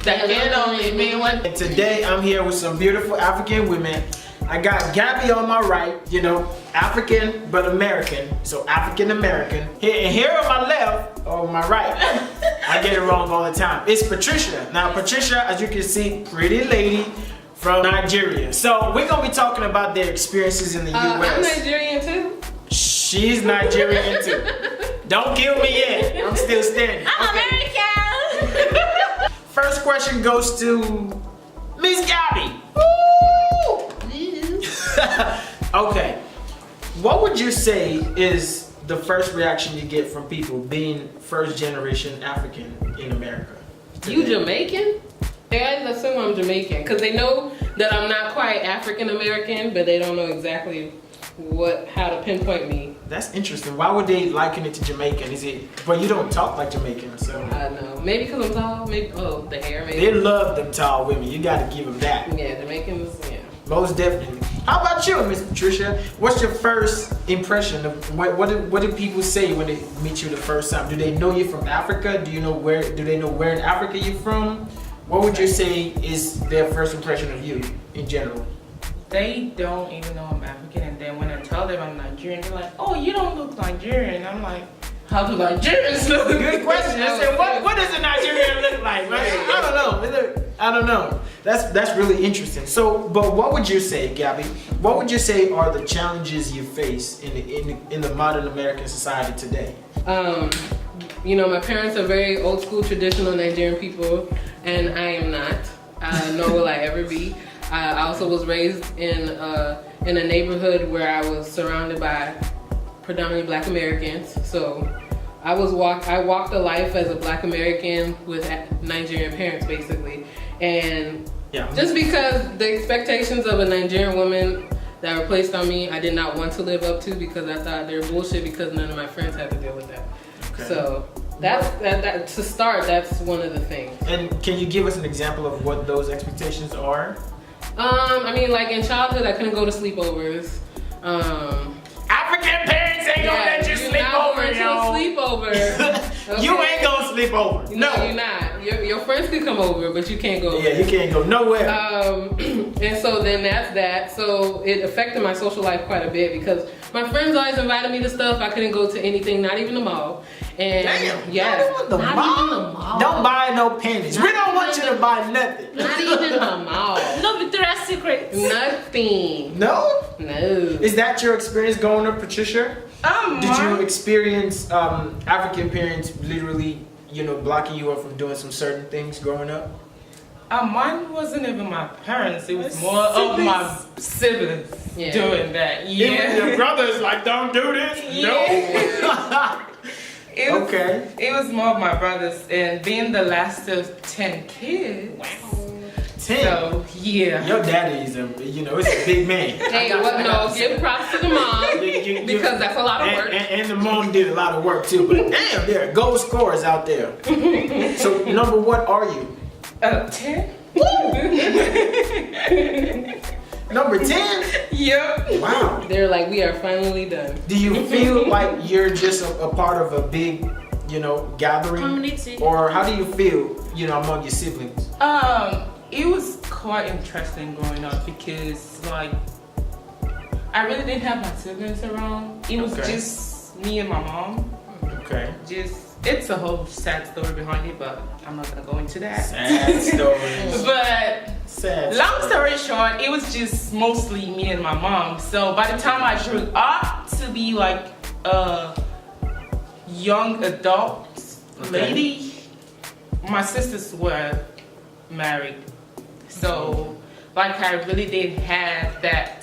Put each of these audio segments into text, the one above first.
That can only mean one. And today I'm here with some beautiful African women. I got Gabby on my right, you know, African but American, so African American. Here on my left, or my right, I get it wrong all the time. It's Patricia. Now Patricia, as you can see, pretty lady from Nigeria. So we're gonna be talking about their experiences in the US. I'm Nigerian too. She's Nigerian too. Don't kill me yet. I'm still standing. I'm American. First question goes to Miss Gabby. Okay, what would you say is the first reaction you get from people being first generation African in America today? You Jamaican? They always assume I'm Jamaican because they know that I'm not quite African American, but they don't know exactly how to pinpoint me. That's interesting. Why would they liken it to Jamaican? Is it? But you don't talk like Jamaican, so. I know. Maybe because I'm tall. Maybe the hair. Maybe. They love them tall women. You got to give them that. Yeah, Jamaicans. Yeah. Most definitely. How about you, Miss Patricia? What's your first impression of what do people say when they meet you the first time? Do they know you from Africa? Do they know where in Africa you're from? What would you say is their first impression of you in general? They don't even know I'm African, and then when I tell them I'm Nigerian, they're like, "Oh, you don't look Nigerian." I'm like, "How do Nigerians look?" Good question. I said, what does a Nigerian look like? Right? I don't know. I don't know. That's really interesting. So, but what would you say, Gabby? What would you say are the challenges you face in the modern American society today? You know, my parents are very old school, traditional Nigerian people, and I am not. Nor will I ever be. I also was raised in a neighborhood where I was surrounded by predominantly Black Americans. So I walked a life as a Black American with Nigerian parents, basically. And just because the expectations of a Nigerian woman that were placed on me, I did not want to live up to because I thought they were bullshit because none of my friends had to deal with that. Okay. So that to start, that's one of the things. And can you give us an example of what those expectations are? I mean, like in childhood, I couldn't go to sleepovers. African parents ain't gonna let you sleep over, yo. Okay. You ain't gonna sleep over. No, you're not. Your friends can come over, but you can't go. Yeah, you can't go nowhere. And so then that's that. So it affected my social life quite a bit because my friends always invited me to stuff. I couldn't go to anything, not even the mall. And damn, yeah, not even the mall. Don't buy no panties. We don't want you to buy nothing. Not even the mall. No Victoria's Secret. Nothing. No? No. Is that your experience growing up, Patricia? Did you experience African parents literally, blocking you up from doing some certain things growing up? Mine wasn't even my parents. It was more of my siblings doing that. Yeah. Even your brother's like, don't do this. Yeah. No. It was more of my brothers, and being the last of 10 kids. Wow. 10? So, yeah. Your daddy's it's a big man. Hey, give props to the mom because that's a lot of work. And the mom did a lot of work too, but damn, there are goal scorers out there. So, number what are you? 10. Number 10? Yep. Wow. They're like, we are finally done. Do you feel like you're just a part of a big, gathering? Community. Or how do you feel, among your siblings? It was quite interesting growing up because, like, I really didn't have my siblings around. It was just me and my mom. Okay. It's a whole sad story behind it, but I'm not gonna go into that. Sad stories. But long story short, it was just mostly me and my mom. So by the time I grew up to be like a young adult lady, my sisters were married. So like I really didn't have that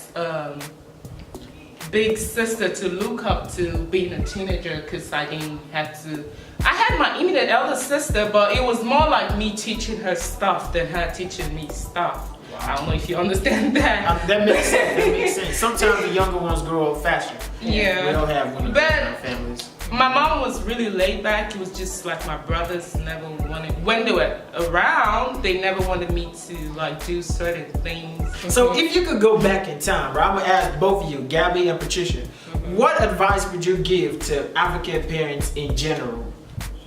big sister to look up to being a teenager because I didn't have to. I had my immediate elder sister, but it was more like me teaching her stuff than her teaching me stuff. Wow. I don't know if you understand that. That makes sense. Sometimes the younger ones grow up faster. Yeah. We don't have one of those in our families. My mom was really laid back. It was just like my brothers never wanted, when they were around, they never wanted me to like do certain things. So if you could go back in time, right, I'm gonna ask both of you, Gabby and Patricia, what advice would you give to African parents in general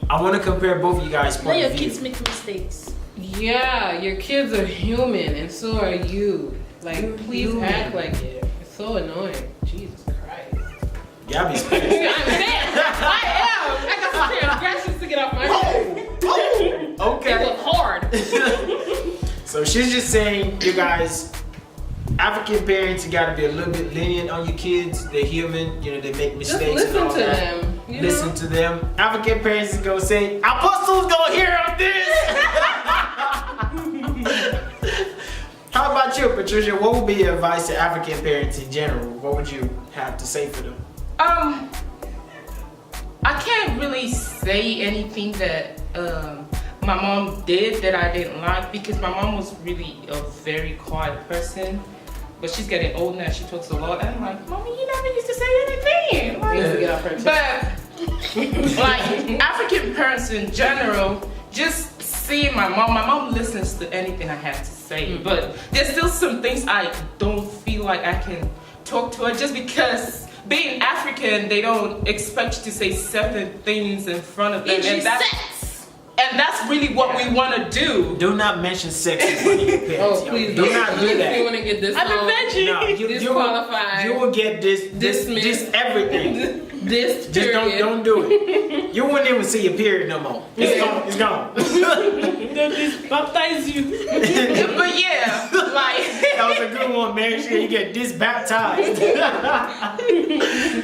I want to compare both of you guys' Let point your of view. kids make mistakes. Yeah, your kids are human, and so are you. Like, You're please human. act like it. It's so annoying. Jesus Christ. Gabby's I'm pissed. mad. I am. I got some transgressions to get off my chest. It Okay. was hard. So she's just saying, you guys, African parents, you gotta be a little bit lenient on your kids. They're human, you know, they make Just mistakes listen and all to that. them. You Listen know? to them. African parents is gonna say, Apostle's gonna hear of this. How about you, Patricia? What would be your advice to African parents in general? What would you have to say for them? I can't really say anything that my mom did that I didn't like, because my mom was really a very quiet person. But she's getting old now, she talks a lot. And I'm like, Mommy, you never used to say anything. Like, Needs to get off her chest. but like African parents in general, just seeing my mom listens to anything I have to say. But there's still some things I don't feel like I can talk to her, just because being African, they don't expect you to say certain things in front of them. And that's really what we want to do. Do not mention sex in front of your parents. Oh, yo. please do not do If you that. want to get this I'm a veggie. No, disqualified. you will get this Dismissed. everything. This Just period. don't do it. You wouldn't even see your period no more. It's Yeah. gone. It's gone. They'll baptize you. But yeah, like That was a good one, man. You get disbaptized.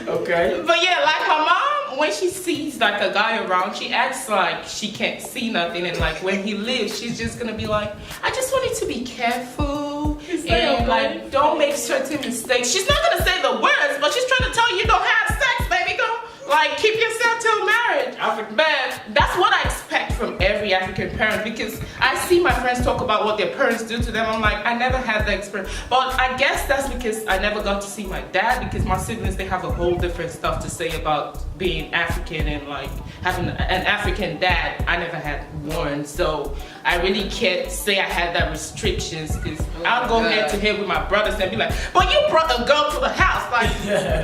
Okay. But yeah, like my mom, when she sees like a guy around, she acts like she can't see nothing, and like when he leaves, she's just gonna be like, I just want you to be careful and like don't make certain mistakes. She's not gonna say the words, but she's trying to tell you don't have sex, baby girl. Like keep yourself till marriage. But that's what I expect from every African parent, because I see my friends talk about what their parents do to them. I'm like, I never had that experience. But I guess that's because I never got to see my dad, because my siblings, they have a whole different stuff to say about being African and like having an African dad. I never had one, so I really can't say I had that restrictions, because I'll go head to head with my brothers and be like, but you brought a girl to the house, like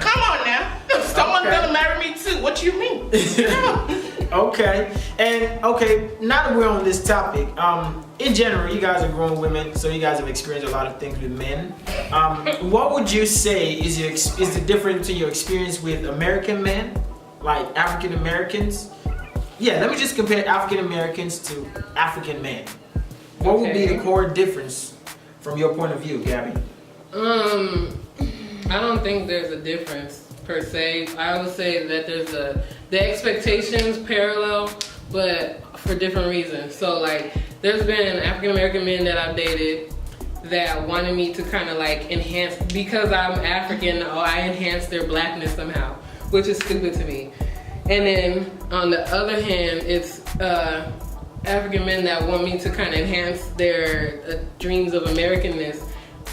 come on now, someone's gonna marry me too, what you mean? Okay. And okay, now that we're on this topic, in general, you guys are grown women, so you guys have experienced a lot of things with men. What would you say is the difference between your experience with American men, like African Americans? Yeah, let me just compare African Americans to African men. What would be the core difference from your point of view, Gabby? I don't think there's a difference per se. I would say that the expectations parallel, but for different reasons. So like, there's been African American men that I've dated that wanted me to kind of like enhance, because I'm African, or I enhance their blackness somehow, which is stupid to me. And then on the other hand, it's African men that want me to kind of enhance their dreams of Americanness.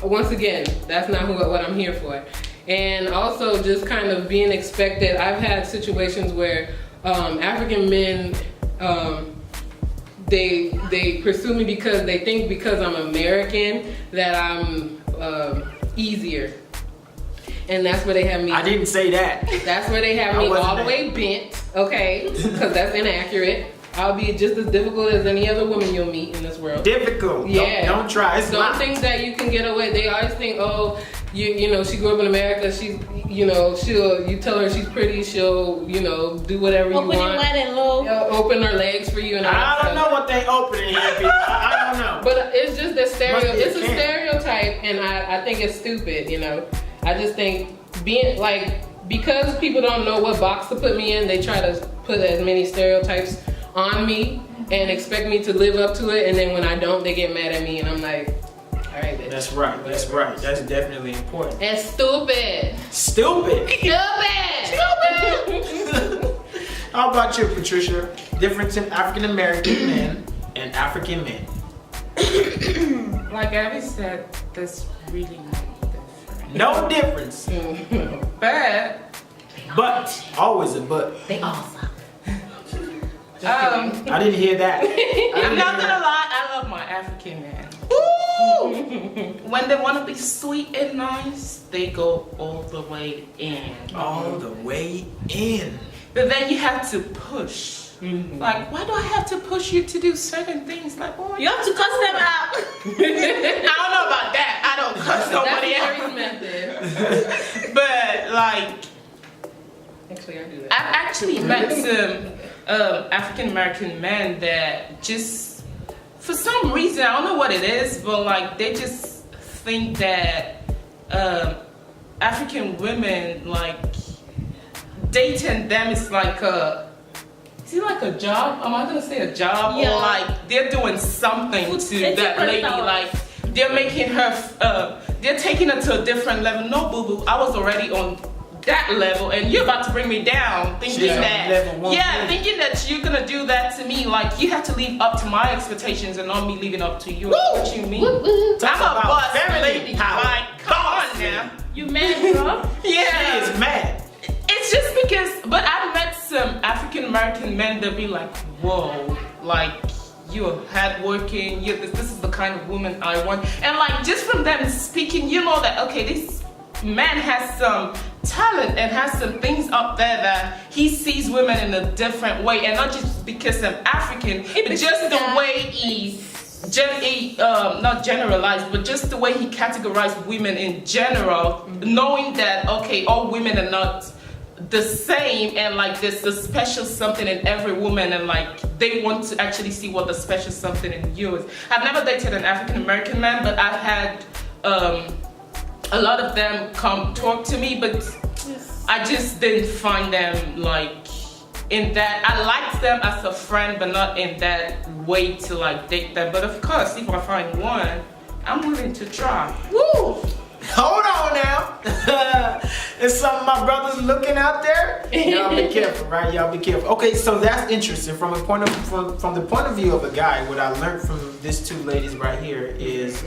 Once again, that's not what I'm here for. And also just kind of being expected. I've had situations where African men, they pursue me because they think because I'm American that I'm easier. And that's where they have me. I didn't say that. That's where they have me all the way bent, okay? Because that's inaccurate. I'll be just as difficult as any other woman you'll meet in this world. Difficult. Yeah. Don't try. It's Don't not. think that you can get away. They always think, oh, you know, she grew up in America. She's, you know, you tell her she's pretty. She'll, you know, do whatever you want. Open it wide and low. Open her legs for you and all that I don't stuff. know what they opening here, people. I don't know. But it's just a Must be a It's a can. stereotype, and I think it's stupid. You know, I just think being like, because people don't know what box to put me in, they try to put as many stereotypes on me and expect me to live up to it, and then when I don't, they get mad at me, and I'm like, all right, bitch. That's right. That's right. That's definitely important. And stupid. Stupid. Stupid. How about you, Patricia? Difference in African American men and African men. Like Abby said, that's really No not different. difference. But Always a but. They all suck. I didn't hear that. I'm not gonna lie, I love my African man. When they want to be sweet and nice, they go all the way in. All the way in. But then you have to push Like, why do I have to push you to do certain things? Like, oh, You have to cuss them out. I don't know about that. I don't cuss nobody That's out. Mary's method. But like, Actually, I do that. I've actually met some African American men that just, for some reason, I don't know what it is, but like they just think that African women, like dating them is like is it like a job? Am I gonna say a job? Yeah. Or like they're doing something Food- to it's that different lady, hours. like they're making her, they're taking her to a different level. No, boo boo, I was already on that level, and you're about to bring me down, thinking She's on that, level one. yeah, thinking that you're gonna do that to me. Like you have to live up to my expectations and not me living up to yours. What you mean? Talk I'm a about boss feminine lady. power. Like, come on now. You mad, bro? Yeah. She is mad. It's just because, but I've met some African American men that be like, whoa, like you're hardworking, this is the kind of woman I want. And like just from them speaking, you know that, okay, this man has some talent and has some things up there that he sees women in a different way. And not just because I'm African, but just the way he not generalized, but just the way he categorized women in general, knowing that, okay, all women are not the same, and like there's a special something in every woman, and like they want to actually see what the special something in you is. I've never dated an African American man, but I've had a lot of them come talk to me, but I just didn't find them like in that. I liked them as a friend, but not in that way to like date them. But of course, if I find one, I'm willing to try. Woo! Hold on now. There's some of my brothers looking out there. Y'all be careful, right? Y'all be careful. Okay, so that's interesting. From the point of view of a guy, what I learned from these two ladies right here is,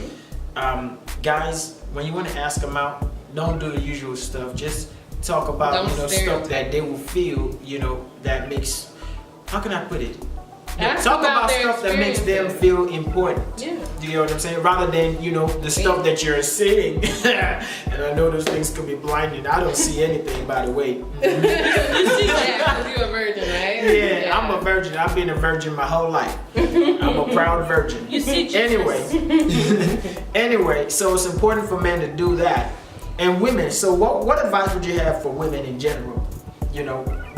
guys, when you want to ask them out, don't do the usual stuff. Just talk about stuff that they will feel, that makes. How can I put it? Talk about stuff that makes them feel important. Yeah. Do you know what I'm saying? Rather than, the stuff that you're seeing. And I know those things can be blinding. I don't see anything, by the way. You see that because you're a virgin, right? Yeah, I'm a virgin. I've been a virgin my whole life. I'm a proud virgin. You see, Anyway, so it's important for men to do that. And women, so what advice would you have for women in general?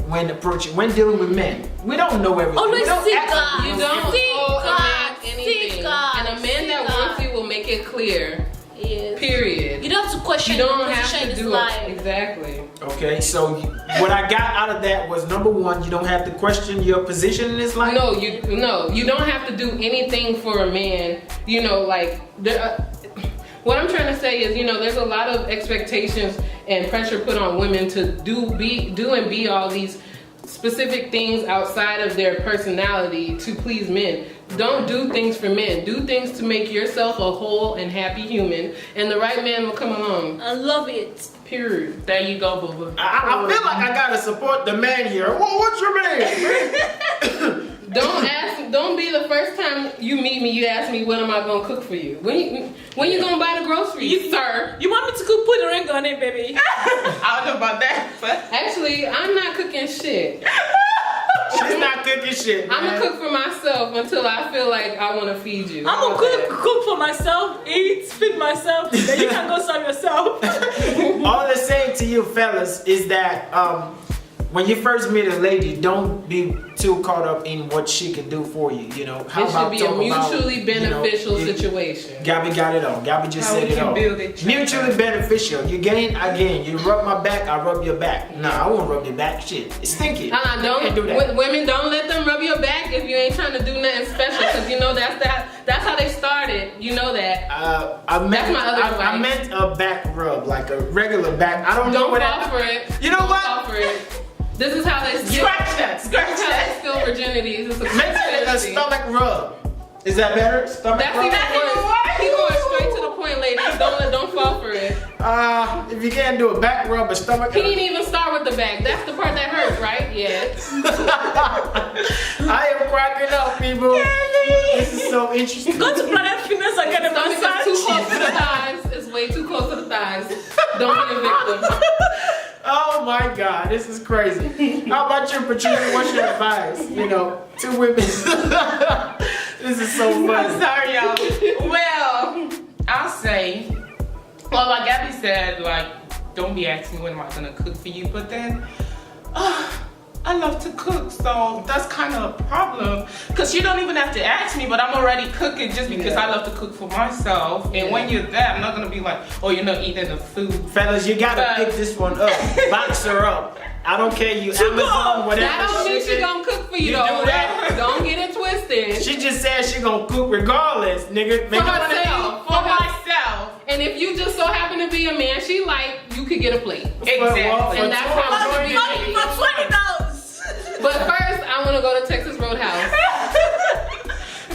When dealing with men, we don't know everything. Always we don't seek act like God. we You know don't everything. owe a man Seek anything. God. And a man that Seek wants God. you will make it clear. Yes. Period. You don't have to question You don't your have position to in his do life. it. Exactly. Okay, so what I got out of that was, number one, you don't have to question your position in his life. No, you don't have to do anything for a man. What I'm trying to say is, there's a lot of expectations and pressure put on women to do and be all these specific things outside of their personality to please men. Don't do things for men. Do things to make yourself a whole and happy human, and the right man will come along. I love it. Period. There you go, boo boo. I feel like I gotta support the man here. What's your man? Don't be the first time you meet me, you ask me what am I gonna cook for you. When you gonna buy the groceries, sir? You want me to cook? Put a ring on it, baby. I don't know about that, but Actually, I'm not cooking shit. She's not cooking shit. I'm man. gonna cook for myself until I feel like I want to feed you. I'm gonna cook for myself, eat, feed myself. Then you can go serve yourself. All I'm saying to you fellas is that when you first meet a lady, don't be too caught up in what she can do for you. How It should be a talk about, mutually beneficial it- situation. Gabby got it on. Gabby just How said we it can all. build each other. Mutually beneficial. You gain, I gain. You rub my back, I rub your back. Nah, I won't rub your back. Shit, it's stinky. Can't do that. Women, don't let them rub your back if you ain't trying to do nothing special, because that's how they started. You know that. I meant my other I advice. meant a back rub, like a regular back. I don't know Don't what fall that. for it. You know Don't what? fall for it. This is how they steal. scratch that, This scratch is how that. they steal virginities. It's a Make it a conspiracy. stomach rub. Is that better? Stomach That's rub? even worse. He going straight to the point, ladies. Don't fall for it. If you can't do a back rub, a stomach He rub. didn't even start with the back. That's the part that hurts, right? Yes. I am cracking up, people. This is so interesting. Go to Planet Fitness and get a Stomach is too massage. close to the thighs. It's way too close to the thighs. Don't be a victim. Oh my God, this is crazy. How about you, Patricia? What's your advice? You know, to women. This is so funny. I'm sorry, y'all. Well, I'll say, well, like Gabby said, like, don't be asking me when am I gonna cook for you, but then, I love to cook, so that's kind of a problem. Because you don't even have to ask me, but I'm already cooking just because I love to cook for myself. And when you're there, I'm not gonna be like, oh, you're not eating the food. Fellas, you gotta pick this one up. Box her up. I don't care, you Amazon, whatever. That don't mean she gonna cook for you, though. do that. Don't get it twisted. She just said she gonna cook regardless, nigga. Make For herself. For myself. And if you just so happen to be a man she like, you could get a plate. Exactly. And that's how it's gonna be. For $20. But first, I want to go to Texas Roadhouse.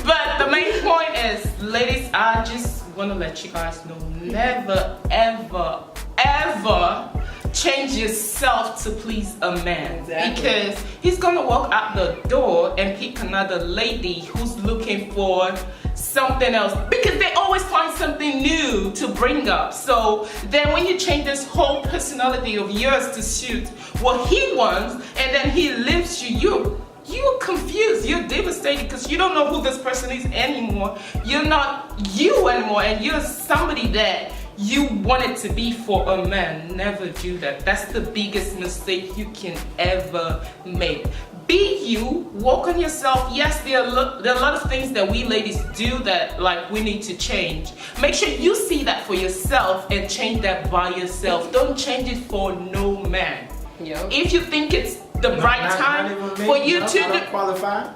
But the main point is, ladies, I just want to let you guys know, never, ever, ever change yourself to please a man. Exactly. Because he's going to walk out the door and pick another lady who's looking for something else, because they always find something new to bring up. So then when you change this whole personality of yours to suit what he wants, and then he leaves you, you're confused, you're devastated, because you don't know who this person is anymore. You're not you anymore, and you're somebody that you wanted to be for a man. Never do that. That's the biggest mistake you can ever make. Be you, work on yourself. Yes, there are a lot of things that we ladies do that like we need to change. Make sure you see that for yourself and change that by yourself. Don't change it for no man. Yep. If you think it's the right time for you to I don't qualify.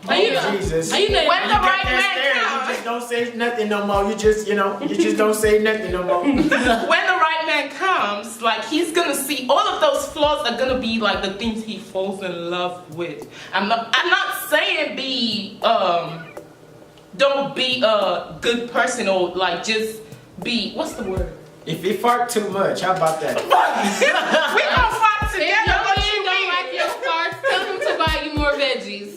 Jesus. Are you know, when the right You man just don't say nothing no more. You just don't say nothing no more. when the right man comes, like, he's gonna see all of those flaws are gonna be like the things he falls in love with. I'm not saying don't be a good person, or like just be, what's the word? If you fart too much, how about that? We gonna fight If together. your What man you don't mean? like your farts, tell him to buy you more veggies.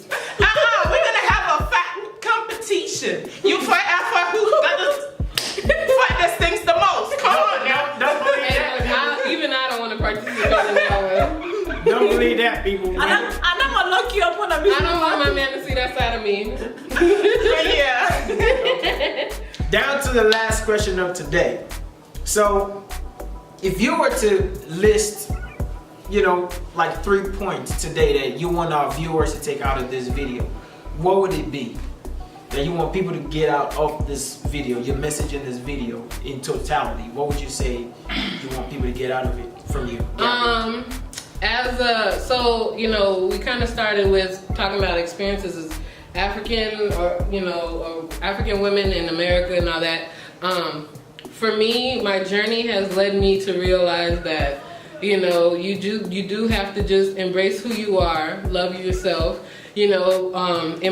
We're gonna have a fat competition. You fight after who's gonna fight this things the most. Come on now. Don't believe that. Even I don't want to participate in that one. Don't believe that, people. and I'm gonna lock you up on a I don't want my man to see that side of me. Yeah. Down to the last question of today. So, if you were to list, like 3 points today that you want our viewers to take out of this video, what would it be? That you want people to get out of this video, your message in this video in totality? What would you say you want people to get out of it from you? We kind of started with talking about experiences as African or African women in America and all that. For me, my journey has led me to realize that, you do have to just embrace who you are, love yourself. In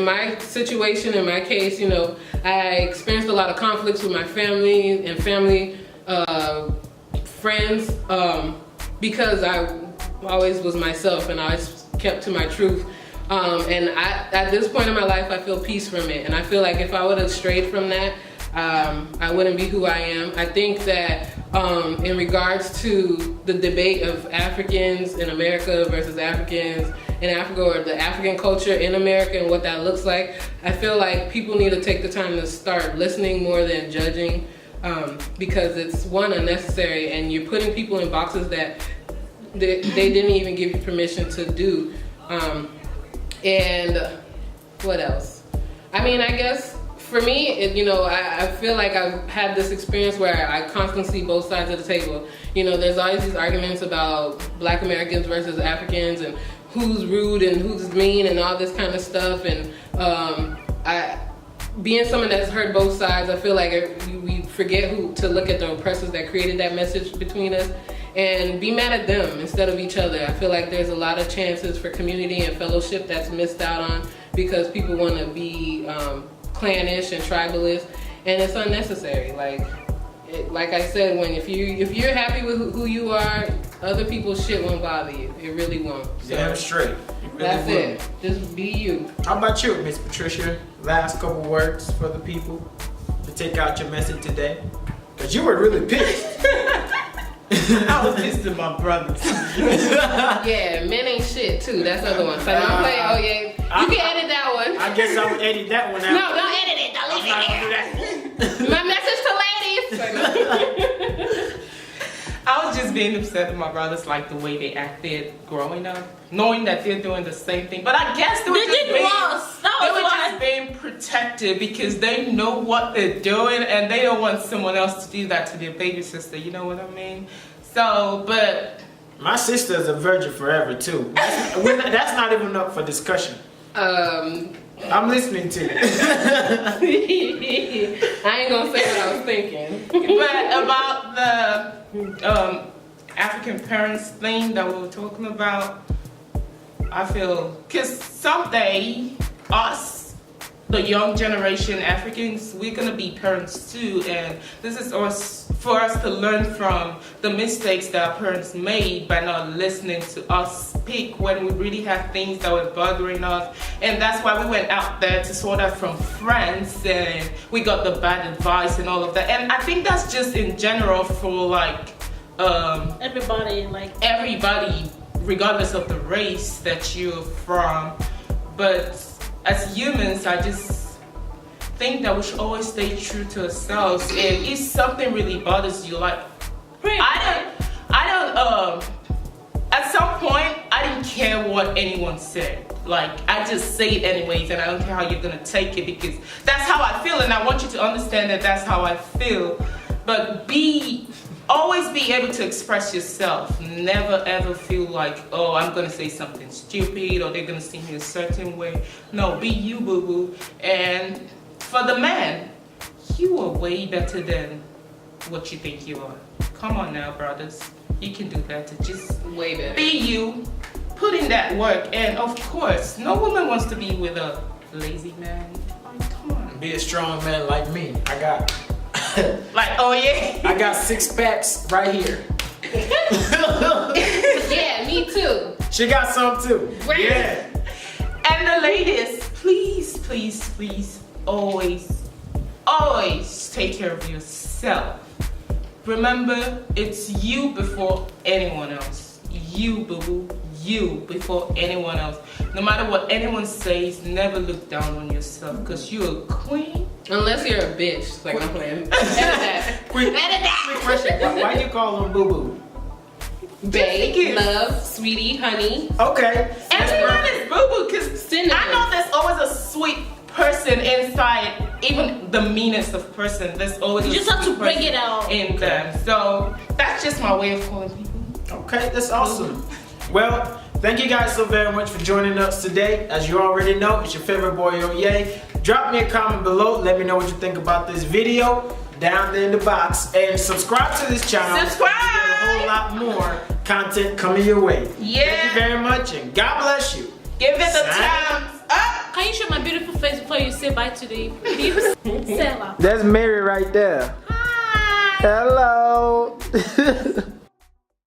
my situation, in my case, I experienced a lot of conflicts with my family and family friends because I always was myself and I always kept to my truth. And at this point in my life, I feel peace from it. And I feel like if I would have strayed from that, I wouldn't be who I am. I think that in regards to the debate of Africans in America versus Africans in Africa, or the African culture in America and what that looks like, I feel like people need to take the time to start listening more than judging, because it's unnecessary, and you're putting people in boxes that they didn't even give you permission to do. And what else? I mean, I guess for me, I feel like I've had this experience where I constantly see both sides of the table. There's always these arguments about Black Americans versus Africans and who's rude and who's mean and all this kind of stuff. And being someone that's heard both sides, I feel like we forget to look at the oppressors that created that message between us and be mad at them instead of each other. I feel like there's a lot of chances for community and fellowship that's missed out on because people want to be clannish and tribalist, and it's unnecessary. Like I said, if you're happy with who you are, other people's shit won't bother you. It really won't. So Damn straight. It really that's will. it. Just be you. How about you, Miss Patricia? Last couple words for the people to take out your message today, because you were really pissed. I was visiting my brothers. Yeah, men ain't shit too. That's the other one. So don't play. Oh yeah, you can edit that one. I guess I'll edit that one out. No, don't edit it. Don't leave it there. My message to ladies. I was just being upset with my brothers, like the way they acted growing up, knowing that they're doing the same thing. But I guess they were just being protected because they know what they're doing and they don't want someone else to do that to their baby sister. You know what I mean? So, but my sister's a virgin forever too. That's not even up for discussion. I'm listening to you. I ain't gonna say what I was thinking. But about the African parents thing that we were talking about, I feel, because someday us, the young generation Africans, we're gonna be parents too, and this is for us to learn from the mistakes that our parents made by not listening to us speak when we really have things that were bothering us. And that's why we went out there to sort out from friends and we got the bad advice and all of that. And I think that's just in general for like everybody, regardless of the race that you're from. But as humans, I just think that we should always stay true to ourselves. And if something really bothers you, like I don't at some point I didn't care what anyone said. Like I just say it anyways, and I don't care how you're gonna take it because that's how I feel, and I want you to understand that that's how I feel. But always be able to express yourself. Never ever feel like, oh, I'm gonna say something stupid or they're gonna see me a certain way. No, be you, boo-boo. And for the man, you are way better than what you think you are. Come on now, brothers. You can do better. Just Way better. be you. Put in that work. And of course, no woman wants to be with a lazy man. Like, come on. Be a strong man like me. I got Oh yeah. I got 6 packs right here. Yeah, me too. She got some too. Right. Yeah. And the ladies, please, please, please, always take care of yourself. Remember, it's you before anyone else. You, boo-boo, you before anyone else. No matter what anyone says, never look down on yourself because you're a queen. Unless you're a bitch. Like I'm playing. Edit that. Quick question. Why do you call them boo-boo? Babe, love, sweetie, honey. Okay. Everyone is boo-boo because Synonyms. I know there's always a sweet person inside, even the meanest of person. There's always You a just have sweet to bring person it out. in them. So that's just my way of calling people. Okay, that's awesome. Well, thank you guys so very much for joining us today. As you already know, it's your favorite boy, Oye. Drop me a comment below. Let me know what you think about this video down there in the box. And subscribe to this channel. Subscribe! You get a whole lot more content coming your way. Yeah. Thank you very much, and God bless you. Give it a Sign. thumbs up. Can you show my beautiful face before you say bye to the peeps? Say hello. That's Mary right there. Hi. Hello.